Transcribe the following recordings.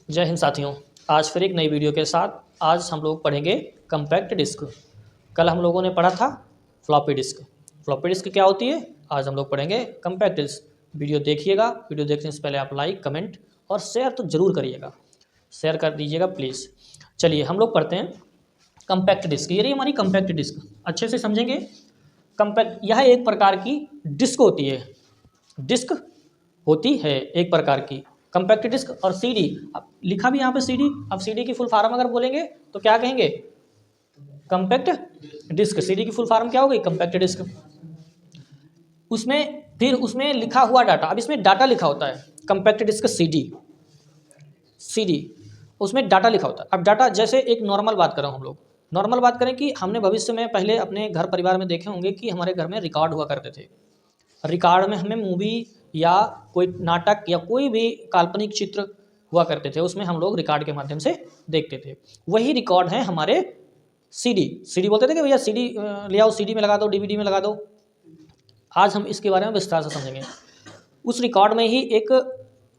जय हिंद साथियों। आज फिर एक नई वीडियो के साथ आज हम लोग पढ़ेंगे कम्पैक्ट डिस्क। कल हम लोगों ने पढ़ा था फ्लॉपी डिस्क। फ्लॉपी डिस्क क्या होती है, आज हम लोग पढ़ेंगे कम्पैक्ट डिस्क। वीडियो देखिएगा, वीडियो देखने से पहले आप लाइक कमेंट और शेयर तो ज़रूर करिएगा, शेयर कर दीजिएगा प्लीज़। चलिए हम लोग पढ़ते हैं कम्पैक्ट डिस्क। ये रही हमारी कम्पैक्ट डिस्क, अच्छे से समझेंगे। कम्पैक्ट यह एक प्रकार की डिस्क होती है, डिस्क होती है एक प्रकार की कम्पैक्ट डिस्क। और सीडी, अब लिखा भी यहाँ पे सीडी। अब सीडी की फुल फार्म अगर बोलेंगे तो क्या कहेंगे, कम्पैक्ट डिस्क। सीडी की फुल फार्म क्या हो गई, कम्पैक्ट डिस्क। उसमें फिर उसमें लिखा हुआ डाटा, अब इसमें डाटा लिखा होता है कम्पैक्ट डिस्क सीडी उसमें डाटा लिखा होता है। अब डाटा जैसे एक नॉर्मल बात करें, हम लोग नॉर्मल बात करें कि हमने भविष्य में पहले अपने घर परिवार में देखे होंगे कि हमारे घर में रिकॉर्ड हुआ करते थे। रिकॉर्ड में हमें मूवी या कोई नाटक या कोई भी काल्पनिक चित्र हुआ करते थे, उसमें हम लोग रिकॉर्ड के माध्यम से देखते थे। वही रिकॉर्ड है हमारे सीडी बोलते थे कि भैया सीडी ले आओ, सीडी में लगा दो, डीवीडी में लगा दो। आज हम इसके बारे में विस्तार से समझेंगे। उस रिकॉर्ड में ही एक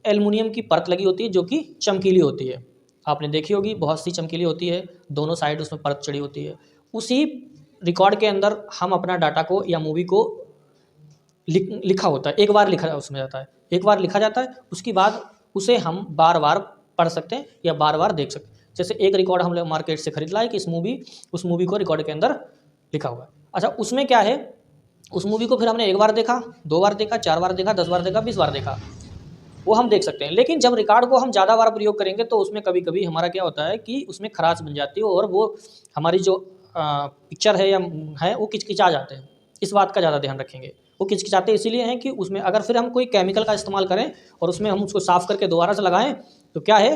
एल्युमिनियम की परत लगी होती है जो कि चमकीली होती है, आपने देखी होगी, बहुत सी चमकीली होती है, दोनों साइड उसमें परत चढ़ी होती है। उसी रिकॉर्ड के अंदर हम अपना डाटा को या मूवी को लिखा होता है, एक बार लिखा उसमें जाता है, एक बार लिखा जाता है। उसके बाद उसे हम बार बार पढ़ सकते हैं या बार बार देख सकते हैं। जैसे एक रिकॉर्ड हम लोग मार्केट से खरीद लाए कि उस मूवी को रिकॉर्ड के अंदर लिखा हुआ है। अच्छा, उसमें क्या है, उस मूवी को फिर हमने एक बार देखा, 2 बार देखा, 4 बार देखा, 10 बार देखा, 20 बार देखा, वो हम देख सकते हैं। लेकिन जब रिकॉर्ड को हम ज़्यादा बार प्रयोग करेंगे तो उसमें कभी कभी हमारा क्या होता है कि उसमें खराश बन जाती है और वो हमारी जो पिक्चर है या है वो किचकिचा जाते हैं। इस बात का ज़्यादा ध्यान रखेंगे। वो किचकिचाते इसीलिए हैं कि उसमें अगर फिर हम कोई केमिकल का इस्तेमाल करें और उसमें हम उसको साफ़ करके दोबारा से लगाएं तो क्या है,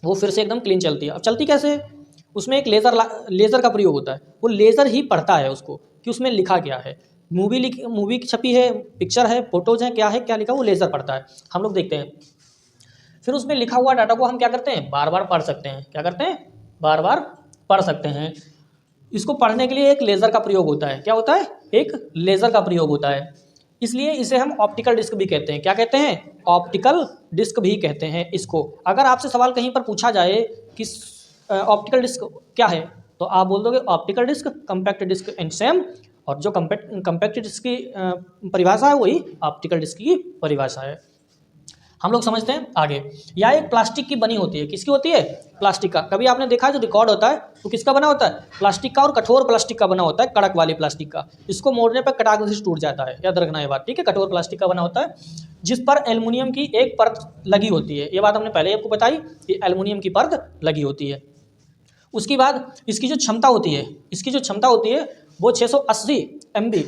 वो फिर से एकदम क्लीन चलती है। अब चलती कैसे है, उसमें एक लेज़र का प्रयोग होता है। वो लेज़र ही पढ़ता है उसको कि उसमें लिखा क्या है। मूवी छपी है, पिक्चर है, फोटोज़ हैं, क्या है, क्या लिखा, वो लेज़र पढ़ता है, हम लोग देखते हैं। फिर उसमें लिखा हुआ डाटा को हम क्या करते हैं, बार बार पढ़ सकते हैं। क्या करते हैं, बार बार पढ़ सकते हैं। इसको पढ़ने के लिए एक लेज़र का प्रयोग होता है। क्या होता है, एक लेज़र का प्रयोग होता है। इसलिए इसे हम ऑप्टिकल डिस्क भी कहते हैं। क्या कहते हैं, ऑप्टिकल डिस्क भी कहते हैं इसको। अगर आपसे सवाल कहीं पर पूछा जाए कि ऑप्टिकल डिस्क क्या है, तो आप बोल दोगे optical disc, compact disc and same. और जो कम्पैक्ट डिस्क की परिभाषा है वही ऑप्टिकल डिस्क की परिभाषा है। हम लोग समझते हैं आगे। यह एक प्लास्टिक की बनी होती है। किसकी होती है, प्लास्टिक का। कभी आपने देखा है जो रिकॉर्ड होता है वो किसका बना होता है, प्लास्टिक का, और कठोर प्लास्टिक का बना होता है, कड़क वाली प्लास्टिक का। इसको मोड़ने पर कटाक से टूट जाता है, याद रखना ये बात, ठीक है। कठोर प्लास्टिक का बना होता है जिस पर एल्युमिनियम की एक परत लगी होती है। ये बात हमने पहले आपको बताई कि एल्युमिनियम की परत लगी होती है। उसके बाद इसकी जो क्षमता होती है वो 680 MB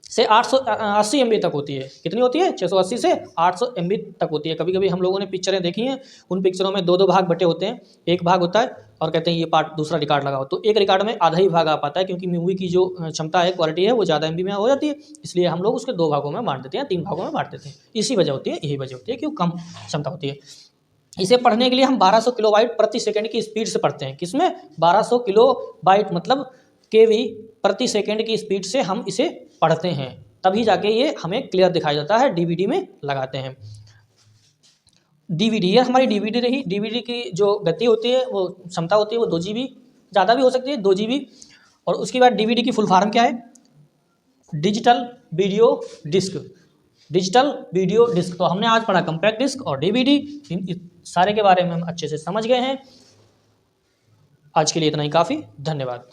से 880 MB तक होती है। कितनी होती है, 680 से 800 MB तक होती है। कभी कभी हम लोगों ने पिक्चरें देखी हैं, उन पिक्चरों में 2-2 भाग बटे होते हैं। एक भाग होता है और कहते हैं ये पार्ट दूसरा रिकॉर्ड लगाओ, तो एक रिकॉर्ड में आधा ही भाग आ पाता है, क्योंकि मूवी की जो क्षमता है, क्वालिटी है, वो ज़्यादा MB में हो जाती है। इसलिए हम लोग उसके 2 भागों में बांट देते हैं, 3 भागों में बांट देते हैं। यही वजह होती है कि कम क्षमता होती है। इसे पढ़ने के लिए हम 1200 किलोबाइट प्रति सेकंड की स्पीड से पढ़ते हैं। किसमें, 1200 किलोबाइट मतलब KV प्रति सेकंड की स्पीड से हम इसे पढ़ते हैं, तभी जाके ये हमें क्लियर दिखाई देता है। DVD में लगाते हैं। DVD, ये हमारी DVD रही। DVD की जो गति होती है, वो क्षमता होती है, वो 2 GB, ज़्यादा भी हो सकती है, 2 GB। और उसके बाद DVD की फुल फॉर्म क्या है, digital video disc. Digital video disc. तो हमने आज पढ़ा कम्पैक्ट डिस्क और DVD, इन सारे के बारे में हम अच्छे से समझ गए हैं। आज के लिए इतना ही काफ़ी, धन्यवाद।